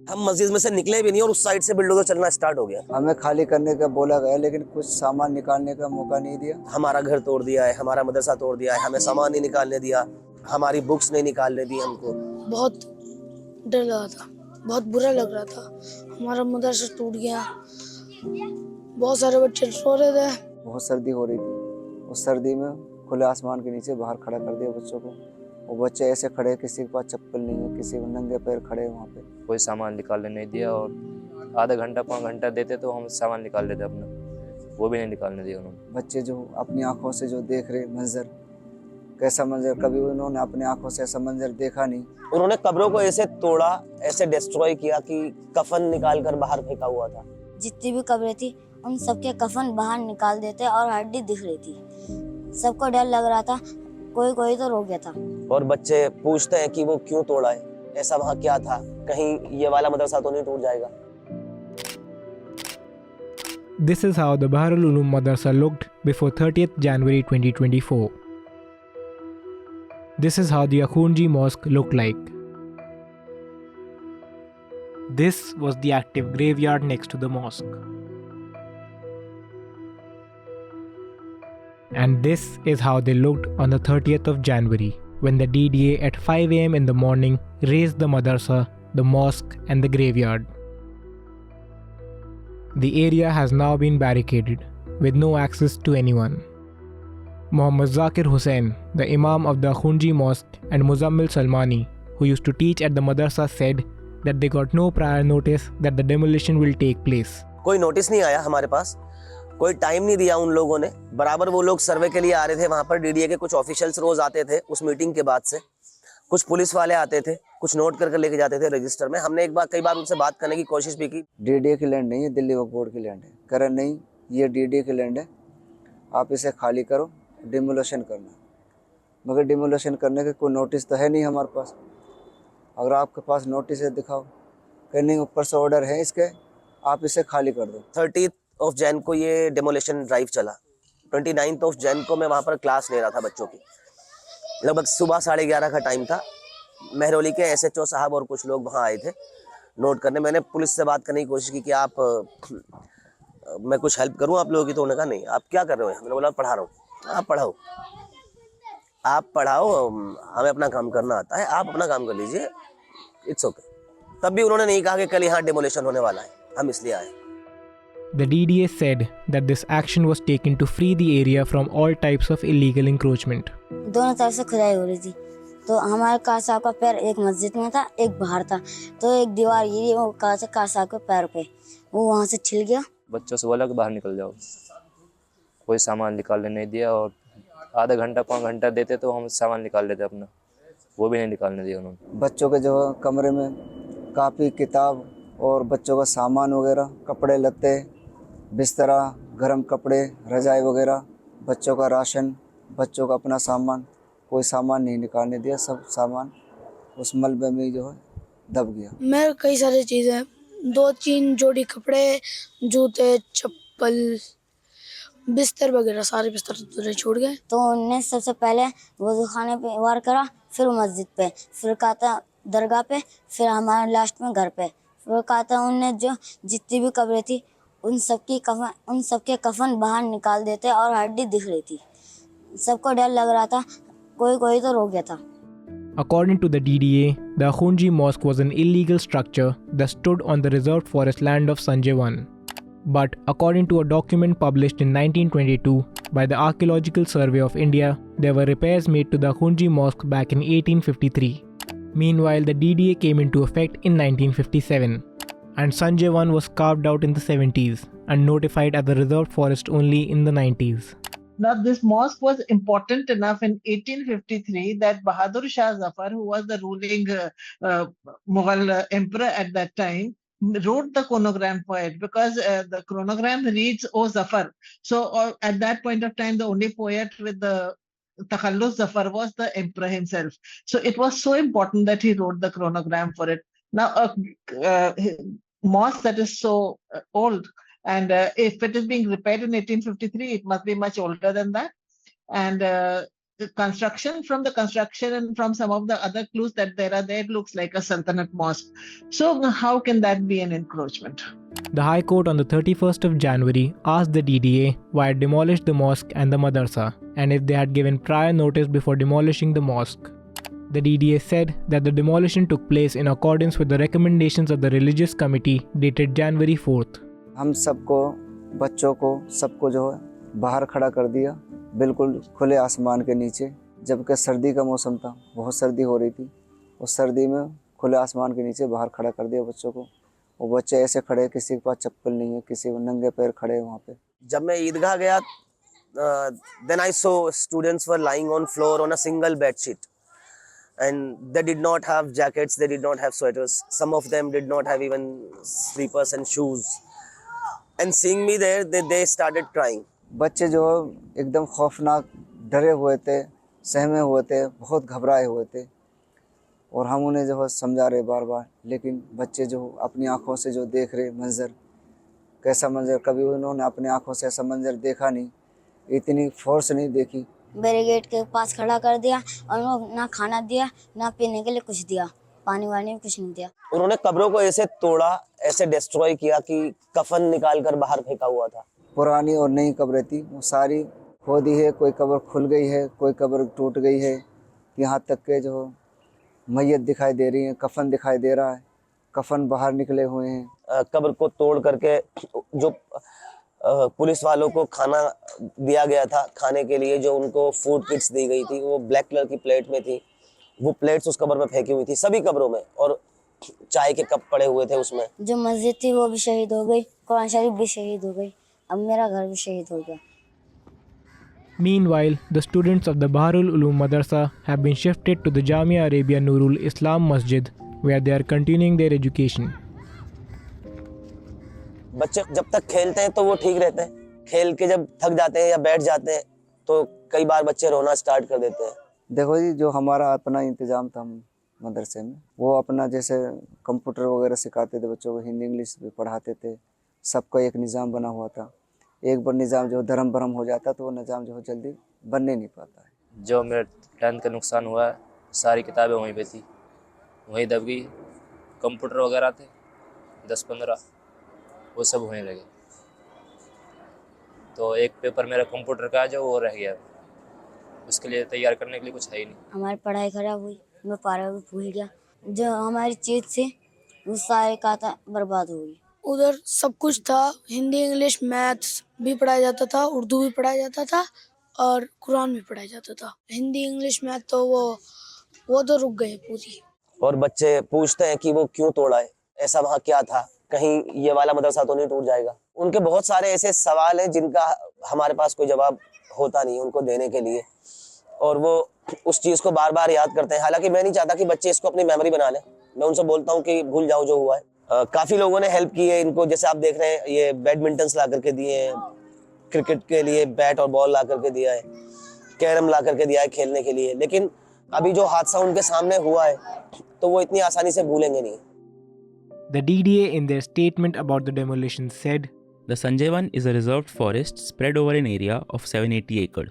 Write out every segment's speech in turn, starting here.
हम मस्जिद में से निकले भी नहीं और उस साइड से बुलडोजर चलना स्टार्ट हो गया। हमें खाली करने का बोला गया, लेकिन कुछ सामान निकालने का मौका नहीं दिया। हमारा घर तोड़ दिया है, हमारा मदरसा तोड़ दिया है, हमें सामान नहीं निकालने दिया, हमारी बुक्स नहीं निकालने दी हमको। बहुत डर लगा था, बहुत बुरा लग रहा था। हमारा मदरसा टूट गया, बहुत सारे बच्चे रो रहे थे। बहुत सर्दी हो रही थी, उस सर्दी में खुले आसमान के नीचे बाहर खड़ा कर दिया बच्चों को। वो बच्चे ऐसे खड़े, किसी के पास चप्पल नहीं है, किसी को नंगे पैर खड़े वहाँ पे। कोई सामान निकालने नहीं दिया और आधा घंटा पौन घंटा देते तो हम सामान निकाल लेते अपना, वो भी नहीं निकालने दिया उन्होंने। बच्चे जो अपनी आंखों से जो देख रहे मंजर, कैसा मंजर कभी उन्होंने अपने आंखों से ऐसा मंजर देखा नहीं। उन्होंने कब्रों को ऐसे तोड़ा, ऐसे डिस्ट्रॉय किया कि कफन निकाल कर बाहर फेंका हुआ था। जितनी भी कब्रें थी उन सबके कफन बाहर निकाल देते और हड्डी दिख रही थी। सबको डर लग रहा था, कोई कोई तो रो गया था। और बच्चे पूछते हैं कि वो क्यों तोड़ा है, ऐसा वहाँ क्या था, कहीं ये वाला मदरसा तो नहीं टूट जाएगा। This is how the Baharul Ulum Madrasa looked before 30th January 2024. This is how the Akhunji Mosque looked like. This was the active graveyard next to the mosque. And this is how they looked on the 30th of January, when the DDA at 5 am in the morning razed the madrasa, the mosque and the graveyard. The area has now been barricaded, with no access to anyone. Muhammad Zakir Hussain, the Imam of the Akhunji Mosque, and Muzammil Salmani, who used to teach at the madrasa, said that they got no prior notice that the demolition will take place. कोई notice नहीं आया हमारे पास, कोई time नहीं दिया उन लोगों ने। बराबर वो लोग सर्वे के लिए आ रहे थे, वहाँ पर डीडीए के कुछ ऑफिशियल्स रोज आते थे उस मीटिंग के बाद से, कुछ पुलिस वाले आते थे, कुछ नोट करके लेके जाते थे रजिस्टर में। हमने कई बार उनसे बात करने की कोशिश भी की। डीडीए की लैंड नहीं है, दिल्ली वक्फ बोर्ड की लैंड है। करण नहीं, ये डीडीए की लैंड है, आप इसे खाली करो, डिमोलेशन करना। मगर डिमोलेशन करने के कोई नोटिस तो है नहीं हमारे पास। अगर आपके पास नोटिस है दिखाओ, कहीं ऊपर से ऑर्डर है इसके, आप इसे खाली कर दो। 30th ऑफ जैन को ये डेमोलेशन ड्राइव चला। 29th ऑफ जैन को मैं वहाँ पर क्लास ले रहा था बच्चों की। लगभग सुबह 11:30 का टाइम था। महरौली के एसएचओ साहब और कुछ लोग वहाँ आए थे नोट करने। मैंने पुलिस से बात करने की कोशिश की कि आप मैं कुछ हेल्प करूँ आप लोगों की, तो उन्होंने कहा नहीं। आप क्या कर रहे हो? मैंने बोला पढ़ा रहा हूँ। आप पढ़ाओ, हमें अपना काम करना आता है, आप अपना काम कर लीजिए, इट्स ओके। तब भी उन्होंने नहीं कहा कि कल यहाँ डेमोलेशन होने वाला है, हम इसलिए आए। The DDA said that this action was taken to free the area from all types of illegal encroachment. दोनों तरफ से खुदाई हो रही थी, तो हमारे काश साहब का पैर एक मस्जिद में था, एक बाहर था। तो एक दीवार गिरी, वो काश साहब के पैर पे, वो वहाँ से छिल गया। बच्चों से बोला कि बाहर निकल जाओ, कोई सामान निकालने नहीं दिया और आधा घंटा पौन घंटा देते तो हम सामान निकाल लेते अपना, वो भी नहीं निकालने दिया उन्होंने। बच्चों के जो कमरे में कापी किताब और बच्चों का सामान वगैरह, कपड़े लत्ते, बिस्तरा, गर्म कपड़े, रजाई वगैरह, बच्चों का राशन, बच्चों का अपना सामान, कोई सामान नहीं निकालने दिया। सब सामान उस मलबे में जो है दब गया। मैं कई सारी चीज़ें, 2-3 जोड़ी कपड़े, जूते, चप्पल, बिस्तर वगैरह, सारे बिस्तर तो छूट गए। तो उनने सबसे पहले वज़ू खाने पे वार करा, फिर मस्जिद पे, फिर कहा था दरगाह पे, फिर हमारे लास्ट में घर पे। फिर कहा था उनने जो जितनी भी कब्रें थी उन सबके कफन बाहर निकाल देते और हड्डी दिख रही थी। सबको डर लग रहा था, कोई कोई तो रो गया था। According to the DDA, the Akhunji Mosque was an illegal structure that stood on the reserved forest land of Sanjay 1. But according to a document published in 1922 by the Archaeological Survey of India, there were repairs made to the Akhunji Mosque back in 1853. Meanwhile, the DDA came into effect in 1957, and Sanjay 1 was carved out in the 70s and notified as a reserved forest only in the 90s. Now, this mosque was important enough in 1853 that Bahadur Shah Zafar, who was the ruling Mughal emperor at that time, wrote the chronogram for it, because the chronogram reads "O Zafar." So at that point of time, the only poet with the Takhallus Zafar was the emperor himself. So it was so important that he wrote the chronogram for it. Now, a mosque that is so old, and if it is being repaired in 1853, it must be much older than that. And construction, from the construction and from some of the other clues that there are there, it looks like a Sultanate mosque. So how can that be an encroachment? The High Court on the 31st of January asked the DDA why it demolished the mosque and the madrasa, and if they had given prior notice before demolishing the mosque. The DDA said that the demolition took place in accordance with the recommendations of the religious committee dated January 4th. हम सबको, बच्चों को, सबको जो है बाहर खड़ा कर दिया, बिल्कुल खुले आसमान के नीचे, जबकि सर्दी का मौसम था, बहुत सर्दी हो रही थी। उस सर्दी में खुले आसमान के नीचे बाहर खड़ा कर दिया बच्चों को। वो बच्चे ऐसे खड़े, किसी के पास चप्पल नहीं है, किसी को नंगे पैर खड़े वहाँ पे। जब मैं ईदगाह गया, then I saw students were lying on floor on a single bed sheet, and they did not have jackets, they did not have sweaters. Some of them did not have even slippers and shoes. And seeing me there, they started crying. बच्चे जो एकदम खौफनाक, डरे हुए थे, सहमे हुए थे, बहुत घबराए हुए थे, और हम उन्हें जो है समझा रहे बार बार, लेकिन बच्चे जो अपनी आंखों से जो देख रहे मंजर, कैसा मंजर, कभी उन्होंने अपनी आंखों से ऐसा मंजर देखा नहीं, इतनी फोर्स नहीं देखी। बैरिकेड के पास खड़ा कर दिया और उन्होंने ना खाना दिया, ना पीने के लिए कुछ दिया, पानी वानी भी कुछ नहीं दिया। उन्होंने कब्रों को ऐसे तोड़ा, ऐसे डिस्ट्रॉय किया कि कफन निकाल कर बाहर फेंका हुआ था। पुरानी और नई कब्रें थी, वो सारी खोदी है, कोई कब्र खुल गई है, कोई कब्र टूट गई है, यहाँ तक के जो मैयत दिखाई दे रही है, कफन दिखाई दे रहा है, कफन बाहर निकले हुए हैं। कब्र को तोड़ करके जो पुलिस वालों को खाना दिया गया था, खाने के लिए जो उनको फूड किट्स दी गई थी, वो ब्लैक कलर की प्लेट में थी। वो प्लेट्स उस कब्र में फेंकी हुई थी, सभी कब्रों में, और चाय के कप पड़े हुए थे उसमें। जो मस्जिद थी वो भी शहीद हो गई, कुरान शरीफ भी शहीद हो गई, अब मेरा घर भी शहीद हो गया। Meanwhile, the students of the Baharul Uloom Madrasa have been shifted to the Jamia Arabia Nurul Islam Masjid, where they are continuing their education. बच्चे जब तक खेलते हैं तो वो ठीक रहते हैं, खेल के जब थक जाते हैं या बैठ जाते हैं तो कई बार बच्चे रोना स्टार्ट कर देते हैं। देखो जी, जो हमारा अपना इंतज़ाम था मदरसे में, वो अपना जैसे कंप्यूटर वगैरह सिखाते थे बच्चों को, हिंदी इंग्लिश भी पढ़ाते थे, सबका एक निज़ाम बना हुआ था। एक बार निज़ाम जो धर्म भरम हो जाता तो वो निज़ाम जो जल्दी बनने नहीं पाता है। जो मेरा 10th का नुकसान हुआ है, सारी किताबें वहीं पे थी, वहीं दब गई। कंप्यूटर वगैरह थे 10-15, वो सब होने लगे। तो एक पेपर मेरा कंप्यूटर का जो वो रह गया, उसके लिए तैयार करने के लिए कुछ है ही नहीं। हमारी पढ़ाई खराब हुई, मैं पारा भी भूल गया, जो हमारी चीज़ थी वो सारे का था बर्बाद हो गई। उधर सब कुछ था, हिंदी इंग्लिश मैथ्स भी पढ़ाया जाता था, उर्दू भी पढ़ाया जाता था और कुरान भी पढ़ाया जाता था। हिंदी इंग्लिश मैथ तो वो तो रुक गए पूरी। और बच्चे पूछते हैं कि वो क्यों तोड़ा है, ऐसा वहाँ क्या था, कहीं ये वाला मदरसा तो नहीं टूट जाएगा। उनके बहुत सारे ऐसे सवाल हैं जिनका हमारे पास कोई जवाब होता नहीं उनको देने के लिए, और वो उस चीज़ को बार बार याद करते हैं। हालांकि मैं नहीं चाहता कि बच्चे इसको अपनी मेमोरी बना लें, मैं उनसे बोलता हूँ कि भूल जाओ जो हुआ है। काफ़ी लोगों ने हेल्प की है इनको, जैसे आप देख रहे हैं ये बैडमिंटन्स ला करके दिए हैं, क्रिकेट के लिए बैट और बॉल ला करके दिया है, कैरम ला करके दिया है खेलने के लिए। लेकिन अभी जो हादसा उनके सामने हुआ है तो वो इतनी आसानी से भूलेंगे नहीं। The DDA in their statement about the demolition said, The Sanjay One is a reserved forest spread over an area of 780 acres,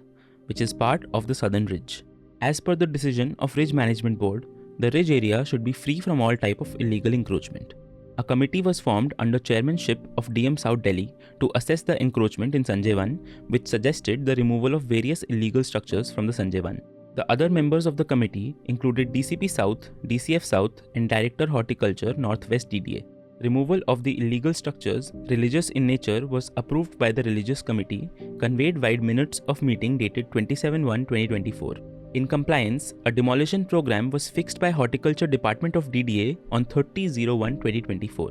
which is part of the Southern Ridge. As per the decision of Ridge Management Board, the ridge area should be free from all type of illegal encroachment. A committee was formed under chairmanship of DM South Delhi to assess the encroachment in Sanjay One, which suggested the removal of various illegal structures from the Sanjay One. The other members of the committee included DCP South, DCF South, and Director Horticulture Northwest DDA. Removal of the illegal structures, religious in nature, was approved by the Religious Committee, conveyed via minutes of meeting dated 27/1/2024. In compliance, a demolition program was fixed by Horticulture Department of DDA on 30/01/2024.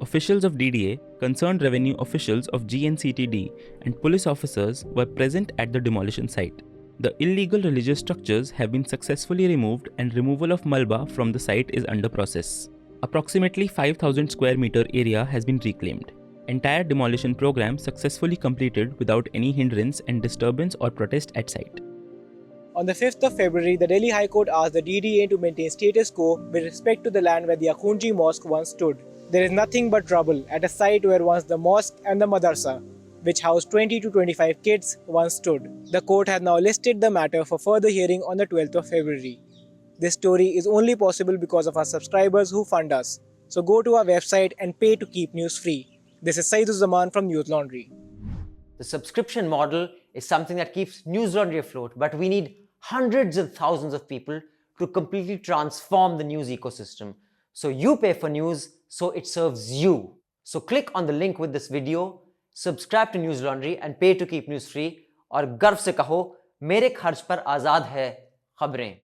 Officials of DDA, concerned revenue officials of GNCTD, and police officers were present at the demolition site. The illegal religious structures have been successfully removed and removal of Malba from the site is under process. Approximately 5,000 square meter area has been reclaimed. Entire demolition program successfully completed without any hindrance and disturbance or protest at site. On the 5th of February, the Delhi High Court asked the DDA to maintain status quo with respect to the land where the Akhunji Mosque once stood. There is nothing but trouble at a site where once the mosque and the madrasa which housed 20 to 25 kids, once stood. The court has now listed the matter for further hearing on the 12th of February. This story is only possible because of our subscribers who fund us. So go to our website and pay to keep news free. This is Saeed Zaman from News Laundry. The subscription model is something that keeps News Laundry afloat, but we need hundreds of thousands of people to completely transform the news ecosystem. So you pay for news, so it serves you. So click on the link with this video, subscribe to News Laundry and pay to keep news free, और गर्व से कहो मेरे खर्च पर आज़ाद है खबरें.